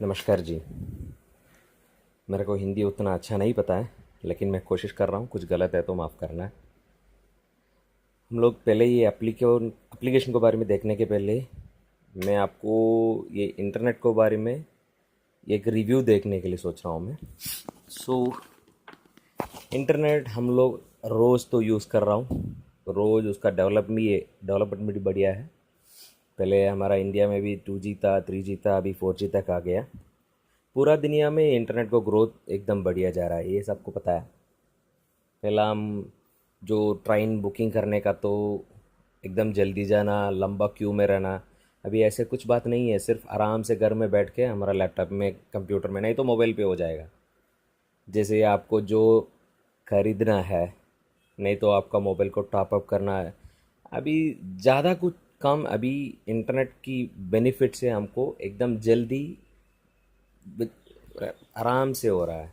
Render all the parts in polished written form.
नमस्कार जी। मेरे को हिंदी उतना अच्छा नहीं पता है, लेकिन मैं कोशिश कर रहा हूँ। कुछ गलत है तो माफ़ करना। हम लोग पहले ये एप्लीकेशन के बारे में देखने के पहले मैं आपको ये इंटरनेट के बारे में एक रिव्यू देखने के लिए सोच रहा हूँ मैं। सो इंटरनेट हम लोग रोज़ तो यूज़ कर रहा हूँ, रोज़ उसका डेवलपमेंट भी बढ़िया है। पहले हमारा इंडिया में भी 2G था, 3G था, अभी 4G तक आ गया। पूरा दुनिया में इंटरनेट को ग्रोथ एकदम बढ़िया जा रहा है, ये सबको पता है। पहला हम जो ट्रेन बुकिंग करने का तो एकदम जल्दी जाना, लंबा क्यू में रहना। अभी ऐसे कुछ बात नहीं है, सिर्फ आराम से घर में बैठ के हमारा लैपटॉप में, कंप्यूटर में, नहीं तो मोबाइल पे हो जाएगा। जैसे आपको जो खरीदना है, नहीं तो आपका मोबाइल को टॉपअप करना है, अभी ज़्यादा कुछ कम, अभी इंटरनेट की बेनिफिट से हमको एकदम जल्दी आराम से हो रहा है।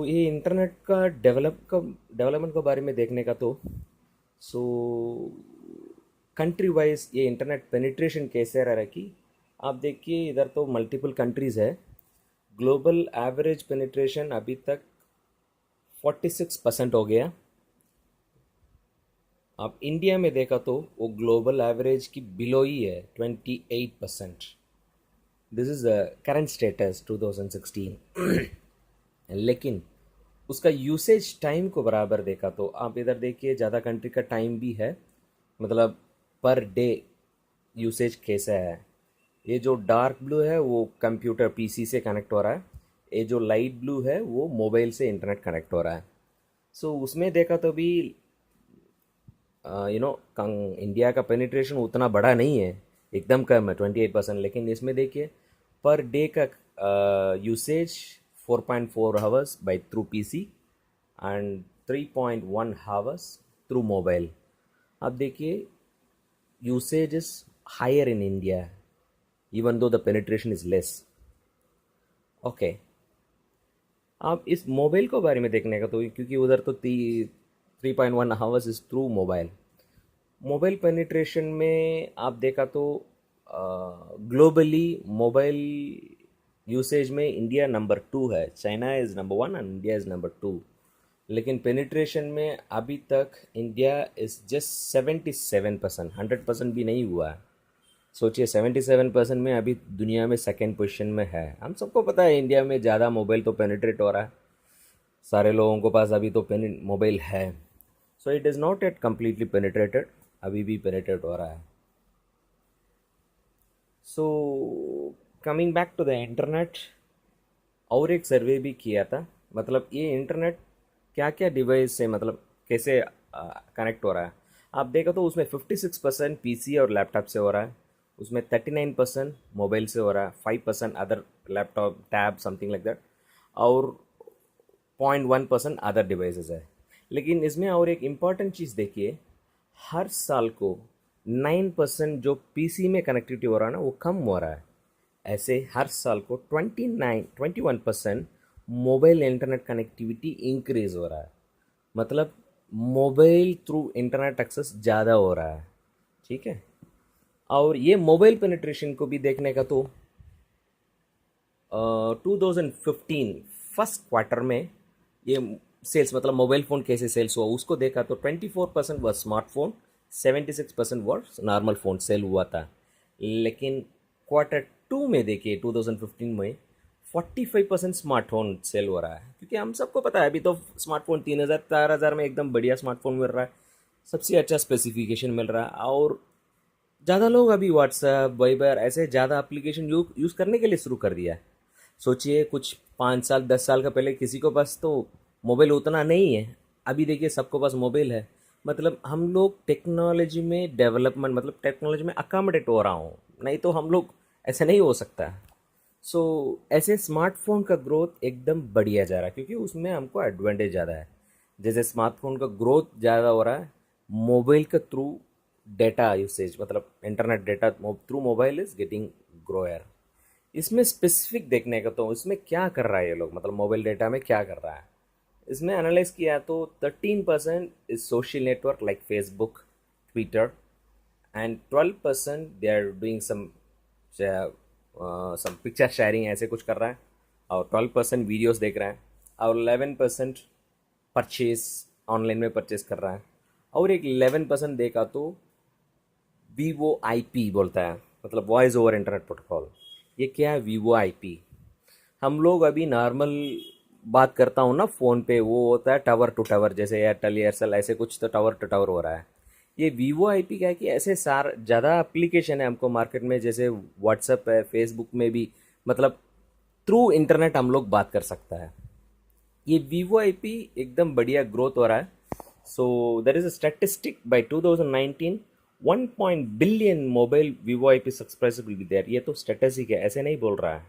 ये इंटरनेट का डेवलपमेंट के बारे में देखने का तो सो कंट्री वाइज ये इंटरनेट पेनिट्रेशन कैसे रह रहा है कि आप देखिए, इधर तो मल्टीपल कंट्रीज़ है। ग्लोबल एवरेज पेनिट्रेशन अभी तक 46% हो गया। आप इंडिया में देखा तो वो ग्लोबल एवरेज की बिलो ही है, 28%। This is the current status 2016। लेकिन उसका यूसेज टाइम को बराबर देखा तो आप इधर देखिए, ज़्यादा कंट्री का टाइम भी है, मतलब पर डे यूसेज कैसा है। ये जो डार्क ब्लू है वो कंप्यूटर पीसी से कनेक्ट हो रहा है, ये जो लाइट ब्लू है वो मोबाइल से इंटरनेट कनेक्ट हो रहा है। उसमें देखा तो भी इंडिया का पेनिट्रेशन उतना बड़ा नहीं है, एकदम कम है, 28%। लेकिन इसमें देखिए, पर डे का usage 4.4 hours by through PC and 3.1 hours through mobile. अब देखिए, usage is higher in India even though the penetration is less. Okay, आप इस मोबाइल को बारे में देखने का तो, क्योंकि उधर तो 3.1 hours is through mobile. Mobile penetration में आप देखा तो ग्लोबली मोबाइल यूसेज में इंडिया नंबर 2 है, China is number 1 and India is number 2। लेकिन पेनिट्रेशन में अभी तक इंडिया इज़ जस्ट 77%, 100% भी नहीं हुआ है। सोचिए, 77% में अभी दुनिया में सेकेंड पोजीशन में है। हम सबको पता है इंडिया में ज़्यादा मोबाइल तो पेनिट्रेट हो रहा है, सारे लोगों के पास अभी तो मोबाइल है। It is not at completely penetrated, अभी भी पेनिट्रेट हो रहा है। So coming back to the internet, और एक सर्वे भी किया था, मतलब ये इंटरनेट क्या क्या डिवाइस से, मतलब कैसे कनेक्ट हो रहा है। आप देखो तो उसमें 56% पीसी और लैपटॉप से हो रहा है, उसमें 39% मोबाइल से हो रहा है, 5% other laptop tab something like that, और 0.1% अदर डिवाइसेस है। लेकिन इसमें और एक इम्पॉर्टेंट चीज़ देखिए, हर साल को 9% जो पीसी में कनेक्टिविटी हो रहा है ना, वो कम हो रहा है। ऐसे हर साल को 21% मोबाइल इंटरनेट कनेक्टिविटी इंक्रीज हो रहा है। मतलब मोबाइल थ्रू इंटरनेट एक्सेस ज़्यादा हो रहा है, ठीक है। और ये मोबाइल पेनिट्रेशन को भी देखने का तो 2015 फर्स्ट क्वार्टर में ये सेल्स, मतलब मोबाइल फ़ोन कैसे सेल्स हुआ उसको देखा तो 24% वह स्मार्टफोन, 76% वह नॉर्मल फ़ोन सेल हुआ था। लेकिन क्वार्टर 2 में देखिए 2015 में 45% स्मार्टफोन सेल हो रहा है, क्योंकि हम सबको पता है अभी तो स्मार्टफोन 3,000 4,000 में एकदम बढ़िया स्मार्टफोन मिल रहा है, सबसे अच्छा स्पेसिफिकेशन मिल रहा है। और ज़्यादा लोग अभी व्हाट्सएप, वाइबर ऐसे ज़्यादा एप्लीकेशन यूज़ करने के लिए शुरू कर दिया है। सोचिए, कुछ 5 साल 10 साल का पहले किसी को पास तो मोबाइल उतना नहीं है, अभी देखिए सबको पास मोबाइल है। मतलब हम लोग टेक्नोलॉजी में डेवलपमेंट, मतलब टेक्नोलॉजी में अकामडेट हो रहा हूँ, नहीं तो हम लोग ऐसे नहीं हो सकता। ऐसे स्मार्टफोन का ग्रोथ एकदम बढ़िया जा रहा है, क्योंकि उसमें हमको एडवांटेज ज़्यादा है। जैसे स्मार्टफोन का ग्रोथ ज़्यादा हो रहा है, मोबाइल के थ्रू डेटा यूसेज, मतलब internet data through mobile is getting grower. इसमें स्पेसिफिक देखने का तो इसमें क्या कर रहा है ये लोग, मतलब मोबाइल डेटा में क्या कर रहा है। इसमें एनालाइज किया तो 13% is social network like Facebook, Twitter, and 12% they are doing some सब पिक्चर शेयरिंग ऐसे कुछ कर रहा है, और 12% वीडियोस देख रहा है, और 11% परचेज ऑनलाइन में परचेज कर रहा है, और एक 11% देखा तो वीवो आईपी बोलता है, मतलब वॉइस ओवर इंटरनेट प्रोटोकॉल। ये क्या है वीवो आईपी? हम लोग अभी नॉर्मल बात करता हूँ ना फ़ोन पे, वो होता है टावर टू टावर, जैसे एयरटेल एयरसेल ऐसे कुछ, तो टावर टू टावर हो रहा है। ये वीवो आईपी क्या है कि ऐसे ज़्यादा एप्लीकेशन है हमको मार्केट में, जैसे व्हाट्सएप है, फेसबुक में भी, मतलब थ्रू इंटरनेट हम लोग बात कर सकता है। ये वीवो आईपी एकदम बढ़िया ग्रोथ हो रहा है। So there is a statistic by 2019, 1 billion mobile VoIP subscriber will be there. ये तो स्टैटिस्टिक है, ऐसे नहीं बोल रहा है।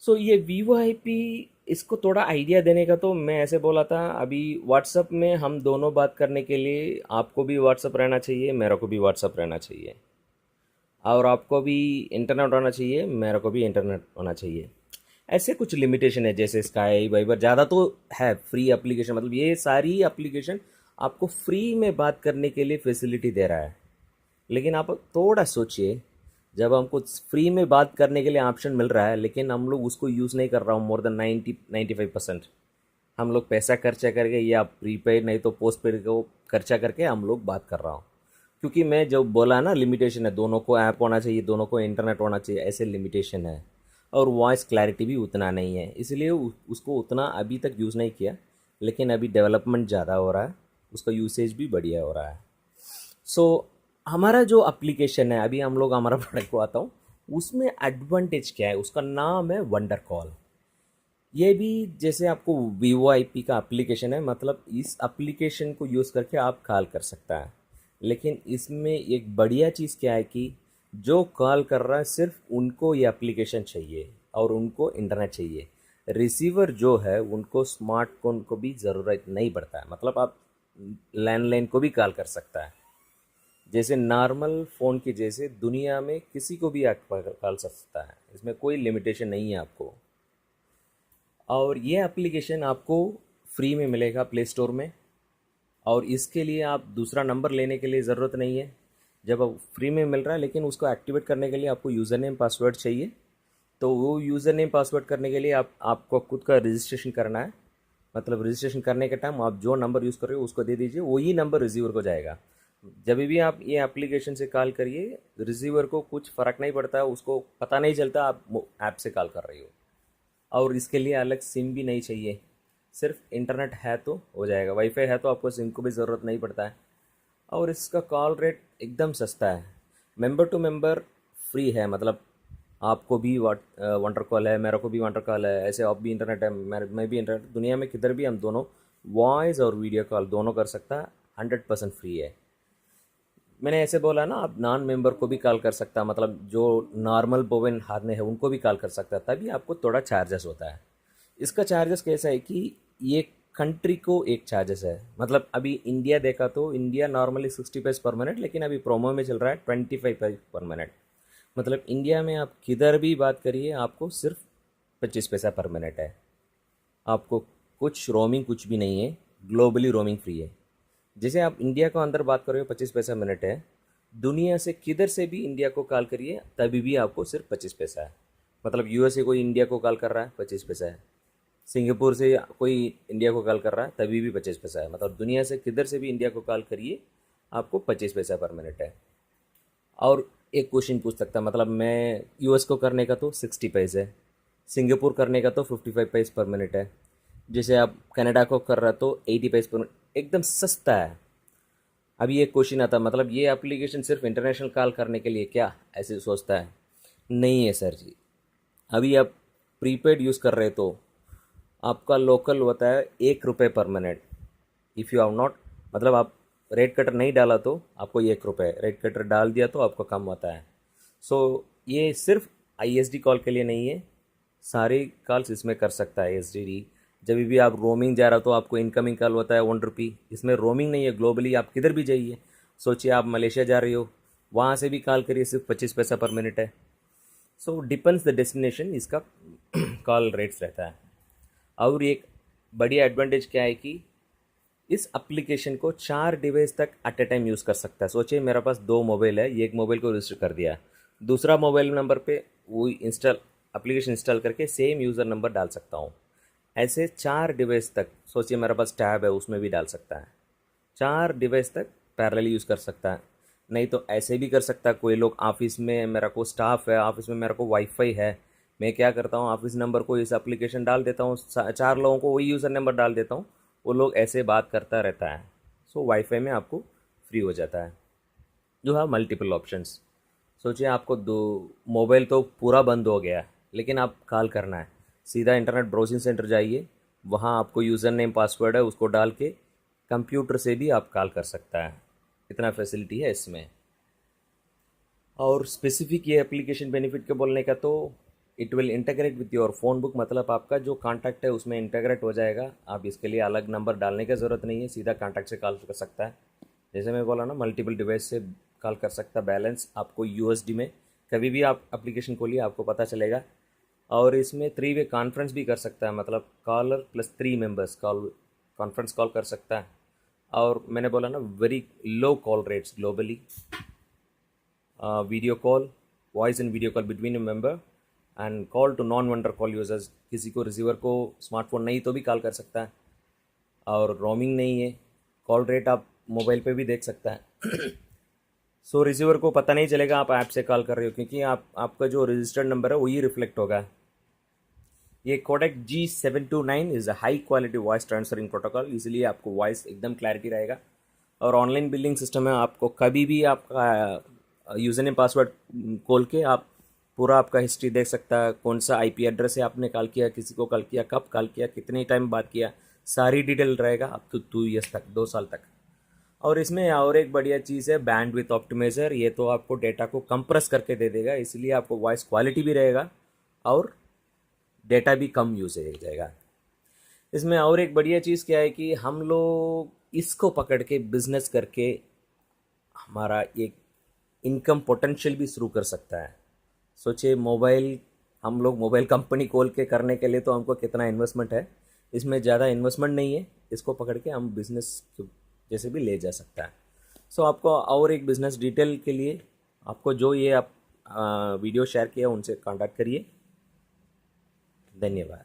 सो ये वीवो आईपी, इसको थोड़ा आइडिया देने का तो मैं ऐसे बोला था, अभी व्हाट्सअप में हम दोनों बात करने के लिए आपको भी व्हाट्सअप रहना चाहिए, मेरे को भी व्हाट्सअप रहना चाहिए, और आपको भी इंटरनेट होना चाहिए, मेरे को भी इंटरनेट होना चाहिए। ऐसे कुछ लिमिटेशन है, जैसे स्काई वाइबर ज़्यादा तो है फ्री एप्लीकेशन, मतलब ये सारी एप्लीकेशन आपको फ्री में बात करने के लिए फैसिलिटी दे रहा है। लेकिन आप थोड़ा सोचिए, जब हमको फ्री में बात करने के लिए ऑप्शन मिल रहा है, लेकिन हम लोग उसको यूज़ नहीं कर रहा हूँ, मोर देन 95% हम लोग पैसा खर्चा करके या प्रीपेड नहीं तो पोस्ट पेड को खर्चा करके हम लोग बात कर रहा हूँ। क्योंकि मैं जो बोला ना लिमिटेशन है, दोनों को ऐप होना चाहिए, दोनों को इंटरनेट होना चाहिए, ऐसे लिमिटेशन है। और वॉइस क्लैरिटी भी उतना नहीं है, इसलिए उसको उतना अभी तक यूज़ नहीं किया। लेकिन अभी डेवलपमेंट ज़्यादा हो रहा है, उसका यूसेज भी बढ़िया हो रहा है। सो हमारा जो एप्लीकेशन है, अभी हम लोग हमारा प्रोडक्ट को आता हूँ, उसमें एडवांटेज क्या है, उसका नाम है वंडर कॉल। ये भी जैसे आपको वीवो आईपी का एप्लीकेशन है, मतलब इस एप्लीकेशन को यूज़ करके आप कॉल कर सकता है। लेकिन इसमें एक बढ़िया चीज़ क्या है कि जो कॉल कर रहा है सिर्फ उनको ये एप्लीकेशन चाहिए और उनको इंटरनेट चाहिए। रिसीवर जो है उनको स्मार्टफोन को भी ज़रूरत नहीं पड़ता है, मतलब आप लैंडलाइन को भी कॉल कर सकता है, जैसे नॉर्मल फ़ोन की जैसे दुनिया में किसी को भी आप कॉल सकता है, इसमें कोई लिमिटेशन नहीं है आपको। और ये एप्लीकेशन आपको फ्री में मिलेगा प्ले स्टोर में, और इसके लिए आप दूसरा नंबर लेने के लिए ज़रूरत नहीं है। जब आप फ्री में मिल रहा है, लेकिन उसको एक्टिवेट करने के लिए आपको यूज़र नेम पासवर्ड चाहिए। तो वो यूज़र नेम पासवर्ड करने के लिए आपको खुद का रजिस्ट्रेशन करना है। मतलब रजिस्ट्रेशन करने के टाइम आप जो नंबर यूज़ कर रहे हो उसको दे दीजिए, वही नंबर रिसीवर को जाएगा। जब भी आप ये एप्लीकेशन से कॉल करिए, रिसीवर को कुछ फ़र्क नहीं पड़ता, उसको पता नहीं चलता आप ऐप से कॉल कर रही हो। और इसके लिए अलग सिम भी नहीं चाहिए, सिर्फ इंटरनेट है तो हो जाएगा, वाईफाई है तो आपको सिम को भी ज़रूरत नहीं पड़ता है। और इसका कॉल रेट एकदम सस्ता है, मेंबर टू मेंबर फ्री है, मतलब आपको भी वंडर कॉल है, मेरे को भी वंडर कॉल है, ऐसे आप भी इंटरनेट है, मैं भी इंटरनेट, दुनिया में किधर भी हम दोनों वॉइस और वीडियो कॉल दोनों कर सकता है, 100% फ्री है। मैंने ऐसे बोला ना, आप नॉन मेंबर को भी कॉल कर सकता, मतलब जो नॉर्मल बोवेन हाथ में है उनको भी कॉल कर सकता, तभी आपको थोड़ा चार्जेस होता है। इसका चार्जेस कैसा है कि ये कंट्री को एक चार्जेस है, मतलब अभी इंडिया देखा तो इंडिया नॉर्मली 60 पैसे पर मिनट, लेकिन अभी प्रोमो में चल रहा है 25 पैसे पर मिनट। मतलब इंडिया में आप किधर भी बात करिए आपको सिर्फ 25 पैसा पर मिनट है। आपको कुछ रोमिंग कुछ भी नहीं है, ग्लोबली रोमिंग फ्री है। जैसे आप इंडिया को अंदर बात कर रहे हो 25 पैसा मिनट है, दुनिया से किधर से भी इंडिया को कॉल करिए तभी भी आपको सिर्फ 25 पैसा है। मतलब यूएस से कोई इंडिया को कॉल कर रहा है 25 पैसा है, सिंगापुर से कोई इंडिया को कॉल कर रहा है तभी भी 25 पैसा है। मतलब दुनिया से किधर से भी इंडिया को कॉल करिए आपको 25 पैसा पर मिनट है। और एक क्वेश्चन पूछ सकता है, मतलब मैं यूएस को करने का तो 60 पैसे है, सिंगापुर करने का तो 55 पैसे पर मिनट है, जैसे आप कनाडा को कर रहा तो 80 पैसे पर मिनट, एकदम सस्ता है। अभी एक क्वेश्चन आता, मतलब ये एप्लीकेशन सिर्फ इंटरनेशनल कॉल करने के लिए क्या, ऐसे सोचता है? नहीं है सर जी। अभी आप प्रीपेड यूज़ कर रहे तो आपका लोकल होता है 1 रुपये पर minute. If you have not, मतलब आप रेट कटर नहीं डाला तो आपको 1 रुपये, रेट कटर डाल दिया तो आपको कम होता है। सो ये सिर्फ आईएसडी कॉल के लिए नहीं है, सारे कॉल्स इसमें कर सकता है एसटीडी। जब भी आप रोमिंग जा रहा हो तो आपको इनकमिंग कॉल होता है 1 रुपी, इसमें रोमिंग नहीं है, ग्लोबली आप किधर भी जाइए। सोचिए आप मलेशिया जा रही हो, वहाँ से भी कॉल करिए, सिर्फ 25 पैसा पर मिनट है। सो डिपेंड्स द डेस्टिनेशन, इसका कॉल रेट्स रहता है। और एक बढ़िया एडवांटेज क्या है कि इस एप्लीकेशन को 4 डिवाइस तक एट ए टाइम यूज़ कर सकता है। सोचिए मेरे पास 2 मोबाइल है, एक मोबाइल को रजिस्टर कर दिया, दूसरा मोबाइल नंबर पे वो एप्लीकेशन इंस्टॉल करके सेम यूज़र नंबर डाल सकता हूँ। ऐसे 4 डिवाइस तक, सोचिए मेरे पास टैब है उसमें भी डाल सकता है, 4 डिवाइस तक पैरेलली यूज़ कर सकता है। नहीं तो ऐसे भी कर सकता है, कोई लोग ऑफिस में, मेरा को स्टाफ है ऑफिस में, मेरा को वाईफाई है, मैं क्या करता हूँ ऑफिस नंबर को इस एप्लीकेशन डाल देता हूँ, 4 लोगों को वही यूज़र नंबर डाल देता हूँ, वो लोग ऐसे बात करता रहता है। सो वाईफाई में आपको फ्री हो जाता है। जो है मल्टीपल ऑप्शंस। सोचिए आपको दो मोबाइल तो पूरा बंद हो गया लेकिन आप कॉल करना है, सीधा इंटरनेट ब्राउजिंग सेंटर जाइए, वहाँ आपको यूज़र नेम पासवर्ड है उसको डाल के कंप्यूटर से भी आप कॉल कर सकता है। इतना फैसिलिटी है इसमें। और स्पेसिफिक ये एप्लीकेशन बेनिफिट के बोलने का तो it will integrate with your phone book, मतलब आपका जो कॉन्टैक्ट है उसमें इंटीग्रेट हो जाएगा। आप इसके लिए अलग नंबर डालने की ज़रूरत नहीं है, सीधा कॉन्टैक्ट से कॉल कर सकता है। जैसे मैं बोला ना, मल्टीपल डिवाइस से कॉल कर सकता। बैलेंस आपको यूएसडी में कभी भी आप एप्लीकेशन खोलिए आपको पता चलेगा। और इसमें 3 वे कॉन्फ्रेंस भी कर सकता है, मतलब caller plus 3 members conference call कर सकता है। और मैंने बोला ना, very low call rates globally, video call, voice and video call between a member and call to non wonder call users. किसी को रिसीवर को स्मार्टफोन नहीं तो भी कॉल कर सकता है। और रोमिंग नहीं है, कॉल रेट आप मोबाइल पे भी देख सकता है। सो रिसीवर को पता नहीं चलेगा आप ऐप से कॉल कर रहे हो, क्योंकि आपका जो रजिस्टर्ड नंबर है वही रिफ्लेक्ट होगा। ये codec G729 is a high quality voice transferring protocol, इसलिए आपको वॉइस एकदम क्लैरिटी रहेगा। और ऑनलाइन बिलिंग सिस्टम है, आपको कभी भी आपका यूज़र नेम पासवर्ड खोल के आप पूरा आपका हिस्ट्री देख सकता है। कौन सा आईपी एड्रेस से आपने कॉल किया, किसी को कॉल किया, कब कॉल किया, कितने टाइम बात किया, सारी डिटेल रहेगा अप टू 2 ईयर्स तक, 2 साल तक। और इसमें और एक बढ़िया चीज़ है बैंड विथ ऑप्टिमाइज़र, ये तो आपको डेटा को कंप्रेस करके दे देगा, इसलिए आपको वॉइस क्वालिटी भी रहेगा और डेटा भी कम यूज हो जाएगा। इसमें और एक बढ़िया चीज़ क्या है कि हम लोग इसको पकड़ के बिजनेस करके हमारा एक इनकम पोटेंशियल भी शुरू कर सकता है। सोचिए मोबाइल, हम लोग मोबाइल कंपनी खोल के करने के लिए तो हमको कितना इन्वेस्टमेंट है, इसमें ज़्यादा इन्वेस्टमेंट नहीं है, इसको पकड़ के हम बिजनेस जैसे भी ले जा सकता है। सो आपको और एक बिजनेस डिटेल के लिए आपको जो ये आप वीडियो शेयर किया उनसे कांटेक्ट करिए। धन्यवाद।